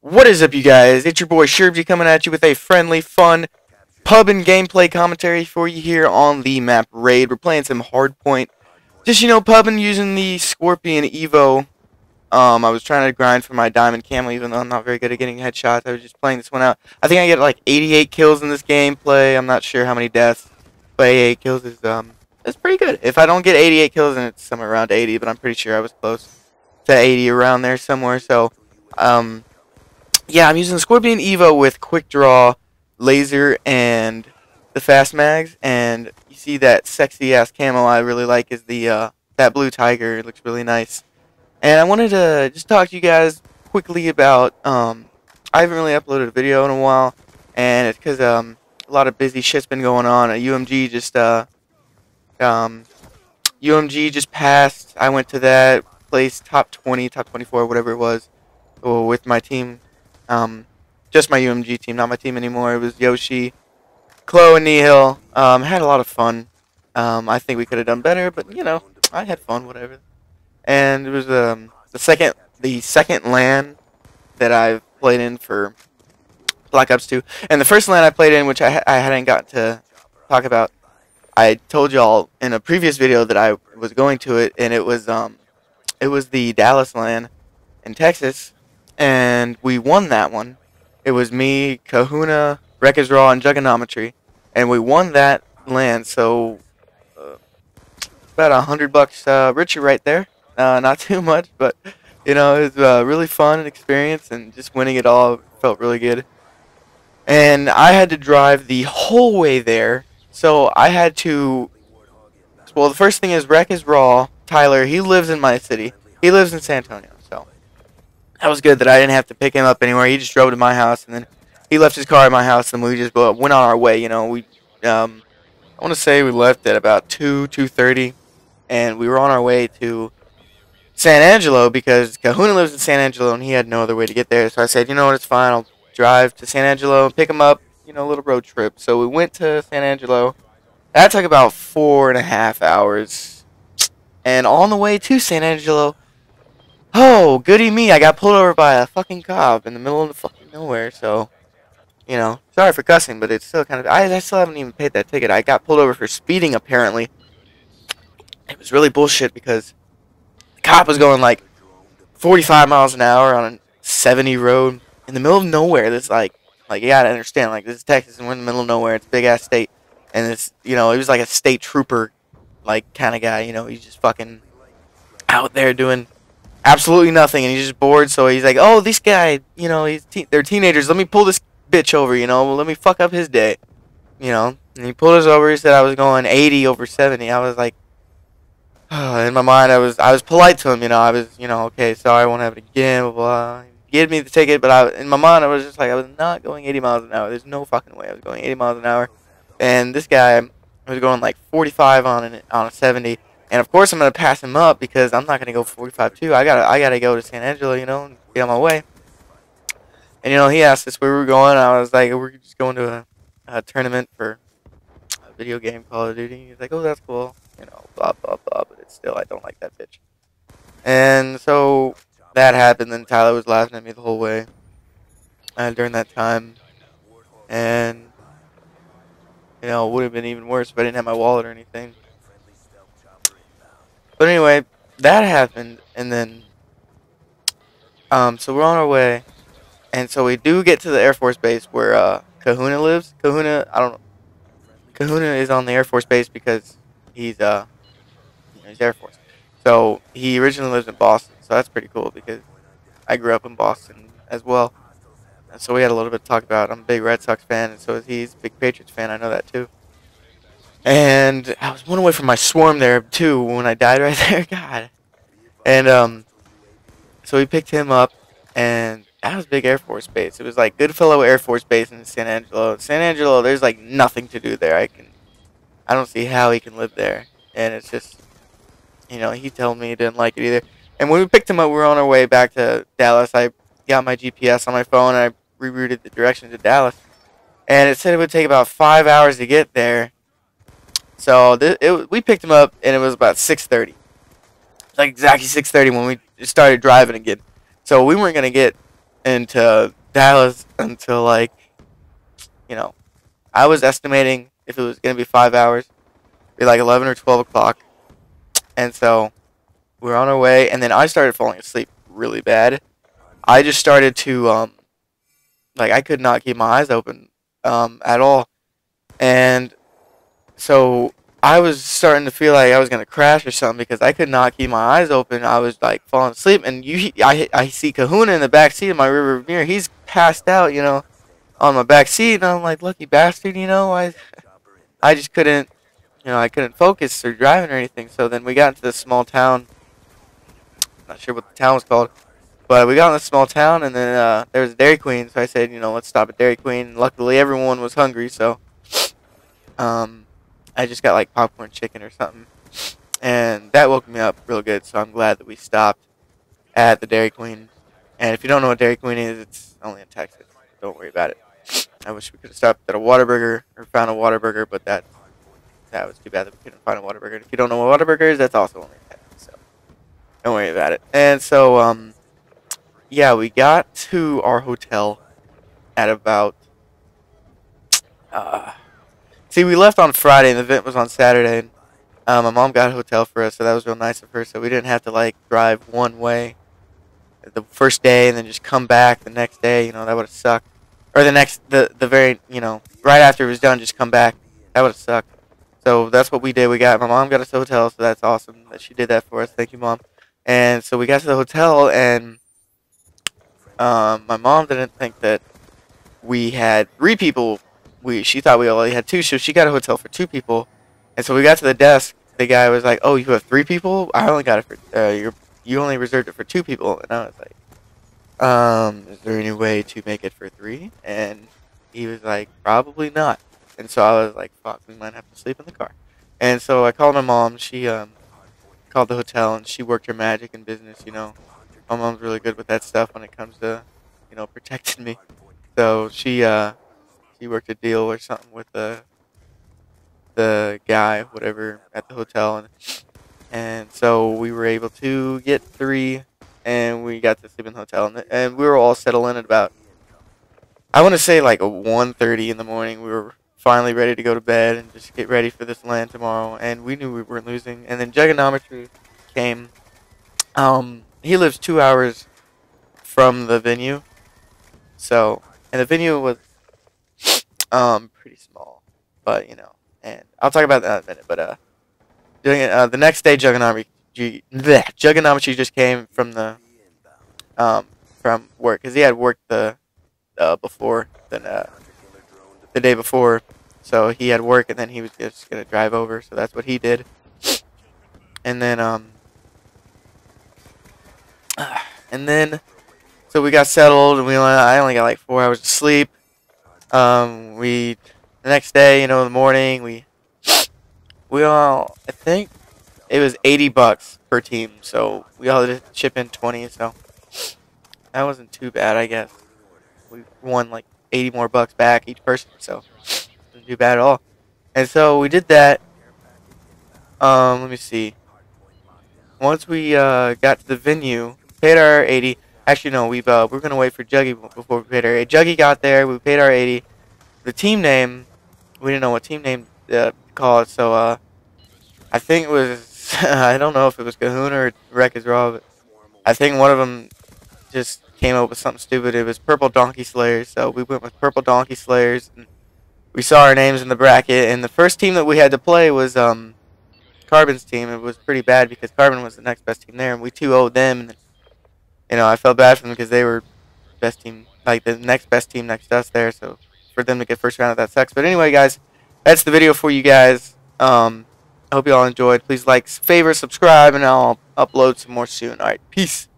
What is up, you guys? It's your boy Sherbsy coming at you with a friendly, fun pub and gameplay commentary for you here on the map Raid. We're playing some hardpoint. Just, pubbing using the Scorpian Evo. I was trying to grind for my diamond camo, even though I'm not very good at getting headshots. I was just playing this one out. I think I get like 88 kills in this gameplay. I'm not sure how many deaths, but 88 kills is it's pretty good. If I don't get 88 kills, then it's somewhere around 80. But I'm pretty sure I was close to 80 around there somewhere. So, yeah, I'm using the Scorpion Evo with quick draw, laser, and the fast mags. And you see that sexy ass camo I really like is the that blue tiger. It looks really nice. And I wanted to just talk to you guys quickly about I haven't really uploaded a video in a while, and it's because a lot of busy shit's been going on. A UMG just passed. I went to that place, top 20, top 24, whatever it was, with my team. Just my UMG team, not my team anymore. It was Yoshi, Chloe, and Nihil. Had a lot of fun. I think we could have done better, but I had fun, whatever. And it was the second LAN that I've played in for Black Ops 2, and the first LAN I played in, which I hadn't got to talk about. I told y'all in a previous video that I was going to it, and it was the Dallas LAN in Texas, and we won that one. It was me, Kahuna, Wreckers Raw, and Juggonometry, and we won that LAN. So about $100 richer right there. Not too much, but it was a really fun experience, and just winning it all felt really good. And I had to drive the whole way there, so I had to. Well, the first thing is Wreckers Raw, Tyler. He lives in my city. He lives in San Antonio, so that was good that I didn't have to pick him up anywhere. He just drove to my house, and then he left his car at my house, and we just went on our way. We I want to say we left at about 2:30, and we were on our way to San Angelo because Kahuna lives in San Angelo and he had no other way to get there. So I said, you know what, it's fine. I'll drive to San Angelo and pick him up, a little road trip. So we went to San Angelo. That took about 4.5 hours. And on the way to San Angelo, oh, goody me, I got pulled over by a fucking cop in the middle of the fucking nowhere. So, sorry for cussing, but it's still kind of, I still haven't even paid that ticket. I got pulled over for speeding, apparently. It was really bullshit because cop was going like 45 miles an hour on a 70 road in the middle of nowhere. That's like you gotta understand, like, this is Texas and we're in the middle of nowhere. It's a big ass state, and it's he was like a state trooper like kind of guy. He's just fucking out there doing absolutely nothing, and he's just bored. So he's like, oh, this guy, they're teenagers. Let me pull this bitch over. Let me fuck up his day. And he pulled us over. He said I was going 80 over 70. I was like. In my mind, I was polite to him, I was, okay, sorry, I won't have it again, blah, blah. He gave me the ticket, but in my mind, I was just like, I was not going 80 miles an hour. There's no fucking way I was going 80 miles an hour. And this guy was going like 45 on a 70. And of course, I'm going to pass him up because I'm not going to go 45 too. I gotta go to San Angelo, and get on my way. And, he asked us where we were going. I was like, we're just going to a tournament for a video game, Call of Duty. He's like, oh, that's cool. Blah, blah, blah, but it's still, I don't like that bitch. And so that happened, and Tyler was laughing at me the whole way during that time. And, it would have been even worse if I didn't have my wallet or anything. But anyway, that happened, and then, so we're on our way, and so we do get to the Air Force Base where Kahuna lives. Kahuna is on the Air Force Base because he's Air Force. So he originally lives in Boston, so that's pretty cool because I grew up in Boston as well. And so we had a little bit to talk about. I'm a big Red Sox fan, and so is he. He's a big Patriots fan. I know that too. And I was one away from my swarm there too when I died right there. God. And so we picked him up, and that was a big Air Force base. It was like Goodfellow Air Force Base in San Angelo. San Angelo, there's like nothing to do there. I don't see how he can live there. And it's just, he told me he didn't like it either. And when we picked him up, we were on our way back to Dallas. I got my GPS on my phone, and I rerouted the direction to Dallas. And it said it would take about 5 hours to get there. So we picked him up, and it was about 6:30. Like exactly 6:30 when we started driving again. So we weren't going to get into Dallas until like, you know, I was estimating if it was gonna be 5 hours, be like 11 or 12 o'clock, and so we were on our way, and then I started falling asleep really bad. I just started to like I could not keep my eyes open at all, and so I was starting to feel like I was gonna crash or something because I could not keep my eyes open. I was like falling asleep, and I see Kahuna in the back seat of my rearview mirror. He's passed out, on my back seat, and I'm like, lucky bastard, I just couldn't, I couldn't focus or driving or anything. So then we got into this small town. Not sure what the town was called, but we got in this small town, and then there was a Dairy Queen. So I said, let's stop at Dairy Queen. Luckily, everyone was hungry, so I just got like popcorn chicken or something, and that woke me up real good. So I'm glad that we stopped at the Dairy Queen. And if you don't know what Dairy Queen is, it's only in Texas. Don't worry about it. I wish we could have stopped at a Whataburger or found a Whataburger, but that was too bad that we couldn't find a Whataburger. If you don't know what Whataburger is, that's also only in Texas. So don't worry about it. And so yeah, we got to our hotel at about see, we left on Friday and the event was on Saturday. And, my mom got a hotel for us, so that was real nice of her. So we didn't have to like drive one way the first day and then just come back the next day. That would have sucked. Or the very, right after it was done, just come back. That would have sucked. So that's what we did. My mom got us a hotel, so that's awesome that she did that for us. Thank you, Mom. And so we got to the hotel, and my mom didn't think that we had 3 people. She thought we only had 2, so she got a hotel for 2 people. And so we got to the desk. The guy was like, "Oh, you have 3 people? I only got it for you only reserved it for 2 people." And I was like, is there any way to make it for 3? And he was like, probably not. And so I was like, fuck, we might have to sleep in the car. And so I called my mom. She called the hotel, and she worked her magic in business. My mom's really good with that stuff when it comes to protecting me. So she worked a deal or something with the guy, whatever, at the hotel, and so we were able to get 3. And we got to sleep in the hotel, and we were all settled in at about, I want to say like 1:30 in the morning. We were finally ready to go to bed and just get ready for this LAN tomorrow, and we knew we weren't losing. And then Juggernometry came. He lives 2 hours from the venue, so, and the venue was pretty small, but and I'll talk about that in a minute. But the next day, Juggernometry just came from from work, because he had worked the day before, so he had work, and then he was just gonna drive over, so that's what he did. And then so we got settled, and I only got like 4 hours of sleep. The next day, in the morning, we all, I think it was $80 per team, so we all had to chip in 20, so that wasn't too bad, I guess. We won like 80 more bucks back each person, so it wasn't too bad at all. And so we did that. Let me see. Once we got to the venue, paid our 80. Actually, no, we were gonna wait for Juggy before we paid our 80. Juggy got there. We paid our 80. The team name, we didn't know what team name to call it, so I think it was. I don't know if it was Kahuna or Wreck is Raw, but I think one of them just came up with something stupid. It was Purple Donkey Slayers, so we went with Purple Donkey Slayers, and we saw our names in the bracket, and the first team that we had to play was Carbon's team. It was pretty bad because Carbon was the next best team there, and we 2-0'd them, and I felt bad for them because they were best team, like the next best team next to us there, so for them to get first round, that sucks. But anyway, guys, that's the video for you guys. I hope you all enjoyed. Please like, favorite, subscribe, and I'll upload some more soon. Alright, peace.